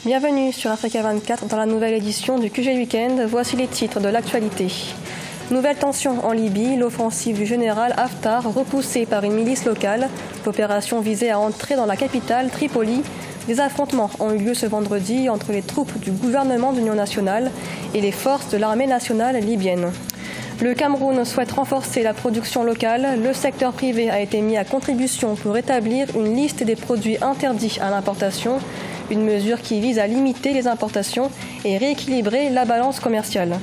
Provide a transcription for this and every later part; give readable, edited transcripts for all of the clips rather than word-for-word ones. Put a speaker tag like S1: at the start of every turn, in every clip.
S1: Bienvenue sur Africa 24 dans la nouvelle édition du QG Weekend. Voici les titres de l'actualité. Nouvelle tension en Libye, l'offensive du général Haftar repoussée par une milice locale. L'opération visait à entrer dans la capitale, Tripoli. Des affrontements ont eu lieu ce vendredi entre les troupes du gouvernement d'union nationale et les forces de l'armée nationale libyenne. Le Cameroun souhaite renforcer la production locale. Le secteur privé a été mis à contribution pour établir une liste des produits interdits à l'importation. Une mesure qui vise à limiter les importations et rééquilibrer la balance commerciale.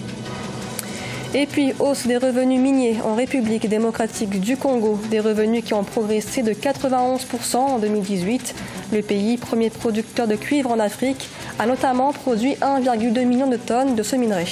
S1: Et puis, hausse des revenus miniers en République démocratique du Congo, des revenus qui ont progressé de 91% en 2018. Le pays, premier producteur de cuivre en Afrique, a notamment produit 1,2 million de tonnes de ce minerai.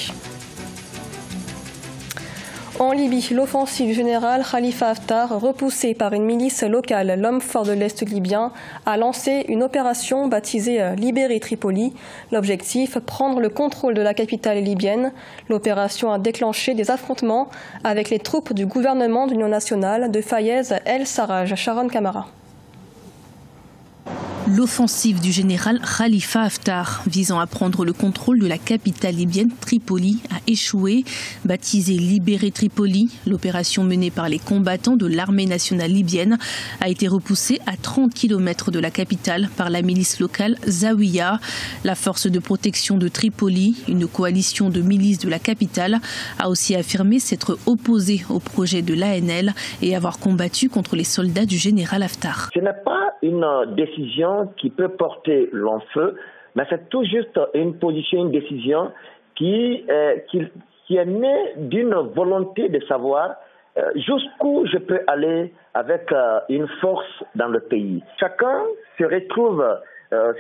S1: En Libye, l'offensive du général Khalifa Haftar, repoussée par une milice locale, l'homme fort de l'Est libyen, a lancé une opération baptisée Libérer Tripoli. L'objectif, prendre le contrôle de la capitale libyenne. L'opération a déclenché des affrontements avec les troupes du gouvernement d'union nationale de Fayez El-Sarraj. Sharon Kamara.
S2: L'offensive du général Khalifa Haftar visant à prendre le contrôle de la capitale libyenne Tripoli a échoué. Baptisée Libérer Tripoli, l'opération menée par les combattants de l'armée nationale libyenne a été repoussée à 30 km de la capitale par la milice locale Zawiya. La force de protection de Tripoli, une coalition de milices de la capitale, a aussi affirmé s'être opposée au projet de l'ANL et avoir combattu contre les soldats du général Haftar.
S3: Ce n'est pas une décision qui peut porter long feu, mais c'est tout juste une position, une décision qui est née d'une volonté de savoir jusqu'où je peux aller avec une force dans le pays. Chacun se retrouve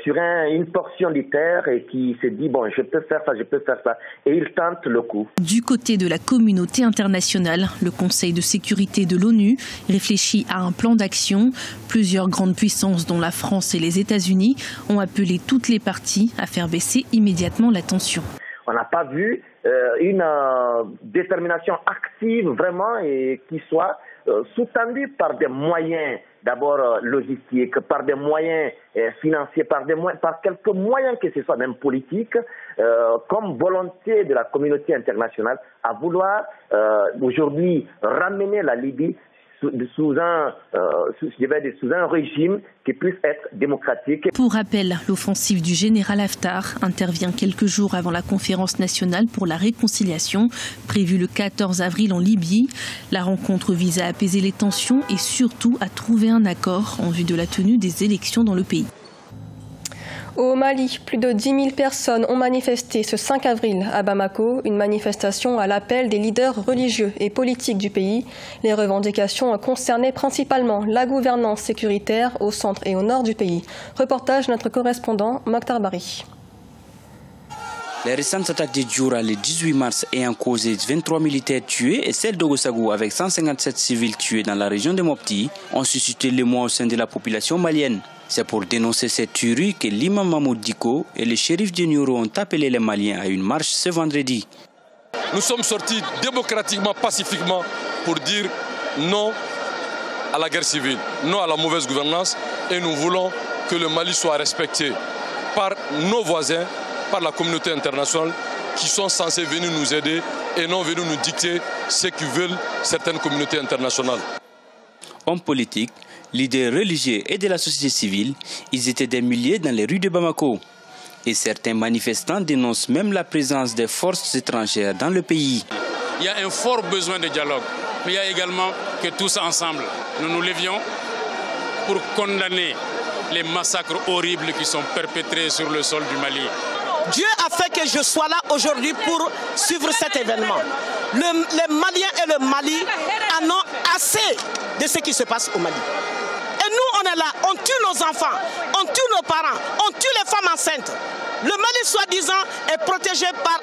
S3: sur une portion de terre et qui se dit bon, je peux faire ça, et il tente le coup.
S2: Du côté de la communauté internationale, le Conseil de sécurité de l'ONU réfléchit à un plan d'action. Plusieurs grandes puissances, dont la France et les États-Unis, ont appelé toutes les parties à faire baisser immédiatement la tension.
S3: On n'a pas vu une détermination active vraiment et qui soit sous-tendue par des moyens d'abord logistiques, par des moyens financiers, par quelques moyens que ce soit même politiques, comme volonté de la communauté internationale à vouloir aujourd'hui ramener la Libye sous un régime qui puisse être démocratique.
S2: Pour rappel, l'offensive du général Haftar intervient quelques jours avant la conférence nationale pour la réconciliation, prévue le 14 avril en Libye. La rencontre vise à apaiser les tensions et surtout à trouver un accord en vue de la tenue des élections dans le pays.
S1: Au Mali, plus de 10 000 personnes ont manifesté ce 5 avril à Bamako, une manifestation à l'appel des leaders religieux et politiques du pays. Les revendications concernaient principalement la gouvernance sécuritaire au centre et au nord du pays. Reportage de notre correspondant Mokhtar Bari.
S4: Les récentes attaques de Djoura le 18 mars ayant causé 23 militaires tués et celle d'Ogosagou avec 157 civils tués dans la région de Mopti ont suscité l'émoi au sein de la population malienne. C'est pour dénoncer cette tuerie que l'imam Mahmoud Diko et le shérif de Nioro ont appelé les Maliens à une marche ce vendredi.
S5: Nous sommes sortis démocratiquement, pacifiquement pour dire non à la guerre civile, non à la mauvaise gouvernance et nous voulons que le Mali soit respecté par nos voisins, par la communauté internationale qui sont censés venir nous aider et non venir nous dicter ce que veulent certaines communautés internationales.
S4: Hommes politiques, leaders religieux et de la société civile, ils étaient des milliers dans les rues de Bamako. Et certains manifestants dénoncent même la présence des forces étrangères dans le pays.
S6: Il y a un fort besoin de dialogue, mais il y a également que tous ensemble, nous nous levions pour condamner les massacres horribles qui sont perpétrés sur le sol du Mali.
S7: Dieu a fait que je sois là aujourd'hui pour suivre cet événement. Les Maliens et le Mali en ont assez de ce qui se passe au Mali. Et nous, on est là, on tue nos enfants, on tue nos parents, on tue les femmes enceintes. Le Mali, soi-disant, est protégé par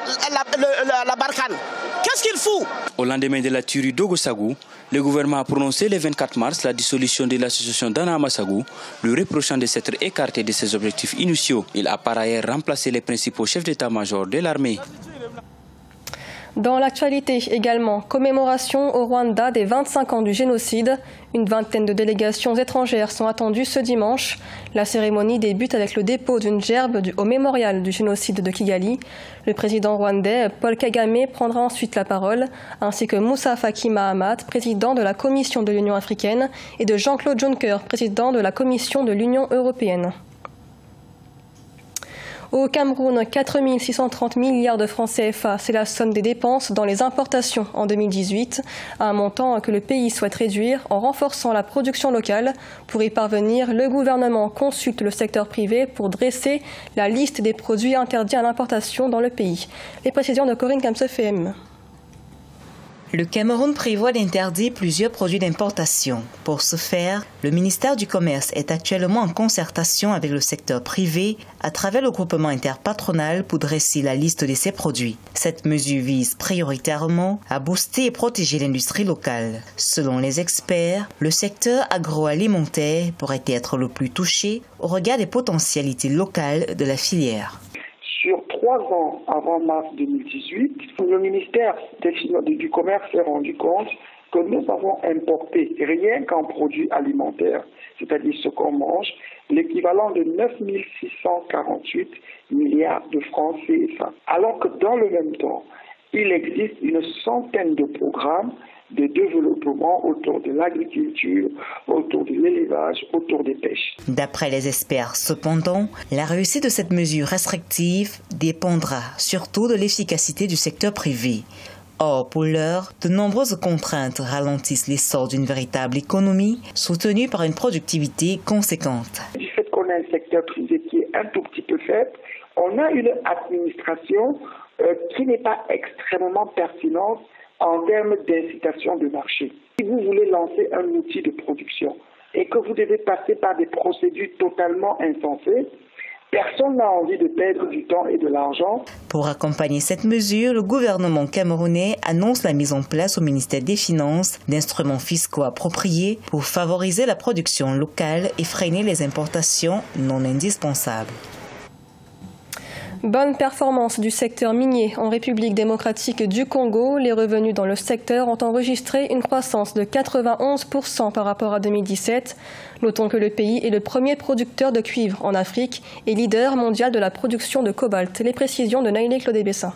S7: la Barkhane. Qu'est-ce qu'il fout?
S4: Au lendemain de la tuerie d'Ogosagou, le gouvernement a prononcé le 24 mars la dissolution de l'association d'Anna Amassagou, lui reprochant de s'être écarté de ses objectifs initiaux. Il a par ailleurs remplacé les principaux chefs d'état-major de l'armée.
S1: Dans l'actualité également, commémoration au Rwanda des 25 ans du génocide. Une vingtaine de délégations étrangères sont attendues ce dimanche. La cérémonie débute avec le dépôt d'une gerbe au mémorial du génocide de Kigali. Le président rwandais Paul Kagame prendra ensuite la parole, ainsi que Moussa Faki Mahamat, président de la Commission de l'Union africaine, et de Jean-Claude Juncker, président de la Commission de l'Union européenne. Au Cameroun, 4 630 milliards de francs CFA, c'est la somme des dépenses dans les importations en 2018, un montant que le pays souhaite réduire en renforçant la production locale. Pour y parvenir, le gouvernement consulte le secteur privé pour dresser la liste des produits interdits à l'importation dans le pays. Les précisions de Corinne Kamsefem.
S8: Le Cameroun prévoit d'interdire plusieurs produits d'importation. Pour ce faire, le ministère du Commerce est actuellement en concertation avec le secteur privé à travers le groupement interpatronal pour dresser la liste de ces produits. Cette mesure vise prioritairement à booster et protéger l'industrie locale. Selon les experts, le secteur agroalimentaire pourrait être le plus touché au regard des potentialités locales de la filière.
S9: Sur 3 ans avant mars 2018, le ministère du Commerce s'est rendu compte que nous avons importé, rien qu'en produits alimentaires, c'est-à-dire ce qu'on mange, l'équivalent de 9 648 milliards de francs CFA. Alors que dans le même temps, il existe une centaine de programmes de développement autour de l'agriculture, autour de l'élevage, autour des pêches.
S8: D'après les experts, cependant, la réussite de cette mesure restrictive dépendra surtout de l'efficacité du secteur privé. Or, pour l'heure, de nombreuses contraintes ralentissent l'essor d'une véritable économie soutenue par une productivité conséquente.
S9: Du fait qu'on a un secteur privé qui est un tout petit peu faible, on a une administration qui n'est pas extrêmement pertinente en termes d'incitation de marché. Si vous voulez lancer un outil de production et que vous devez passer par des procédures totalement insensées, personne n'a envie de perdre du temps et de l'argent.
S8: Pour accompagner cette mesure, le gouvernement camerounais annonce la mise en place au ministère des Finances d'instruments fiscaux appropriés pour favoriser la production locale et freiner les importations non indispensables.
S1: Bonne performance du secteur minier en République démocratique du Congo. Les revenus dans le secteur ont enregistré une croissance de 91% par rapport à 2017. Notons que le pays est le premier producteur de cuivre en Afrique et leader mondial de la production de cobalt. Les précisions de Naïlé Claudé-Bessin.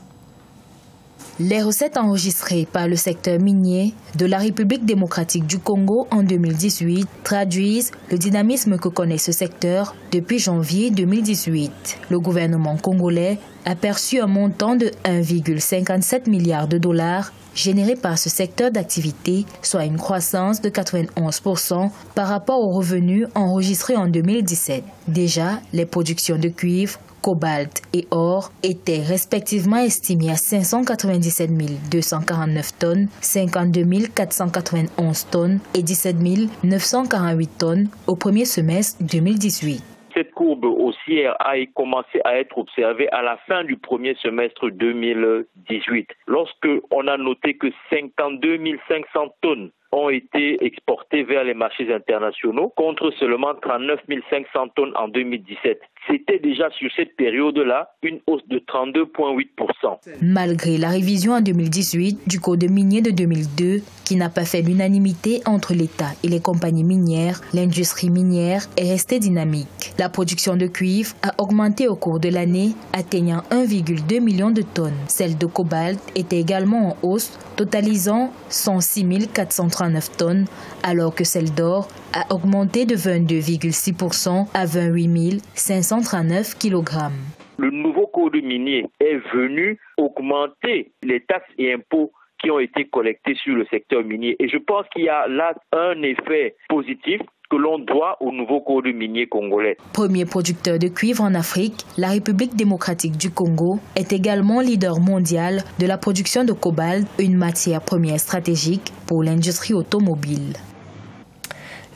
S2: Les recettes enregistrées par le secteur minier de la République démocratique du Congo en 2018 traduisent le dynamisme que connaît ce secteur depuis janvier 2018. Le gouvernement congolais a perçu un montant de 1,57 milliard de dollars généré par ce secteur d'activité, soit une croissance de 91% par rapport aux revenus enregistrés en 2017. Déjà, les productions de cuivre, cobalt et or étaient respectivement estimées à 597 249 tonnes, 52 491 tonnes et 17 948 tonnes au premier semestre 2018.
S10: Cette courbe haussière a commencé à être observée à la fin du premier semestre 2018, lorsque on a noté que 52 500 tonnes ont été exportées vers les marchés internationaux contre seulement 39 500 tonnes en 2017. C'était déjà sur cette période-là une hausse de 32,8%.
S2: Malgré la révision en 2018 du Code minier de 2002, qui n'a pas fait l'unanimité entre l'État et les compagnies minières, l'industrie minière est restée dynamique. La production de cuivre a augmenté au cours de l'année, atteignant 1,2 million de tonnes. Celle de cobalt était également en hausse, totalisant 106 439 tonnes, alors que celle d'or a augmenté de 22,6% à 28 539 kg.
S10: Le nouveau code minier est venu augmenter les taxes et impôts qui ont été collectés sur le secteur minier. Et je pense qu'il y a là un effet positif que l'on doit au nouveau code minier congolais.
S2: Premier producteur de cuivre en Afrique, la République démocratique du Congo est également leader mondial de la production de cobalt, une matière première stratégique pour l'industrie automobile.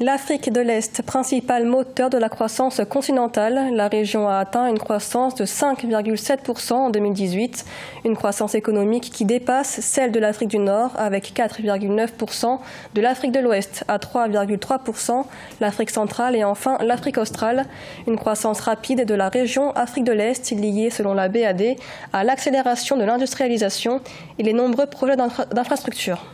S1: L'Afrique de l'Est, principal moteur de la croissance continentale, la région a atteint une croissance de 5,7% en 2018, une croissance économique qui dépasse celle de l'Afrique du Nord avec 4,9%, de l'Afrique de l'Ouest à 3,3%, l'Afrique centrale et enfin l'Afrique australe. Une croissance rapide de la région Afrique de l'Est liée, selon la BAD, à l'accélération de l'industrialisation et les nombreux projets d'infrastructures.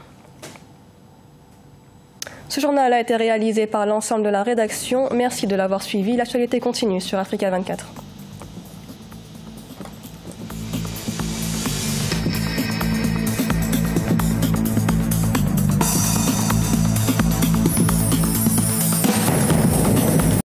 S1: Ce journal a été réalisé par l'ensemble de la rédaction. Merci de l'avoir suivi. L'actualité continue sur Africa 24.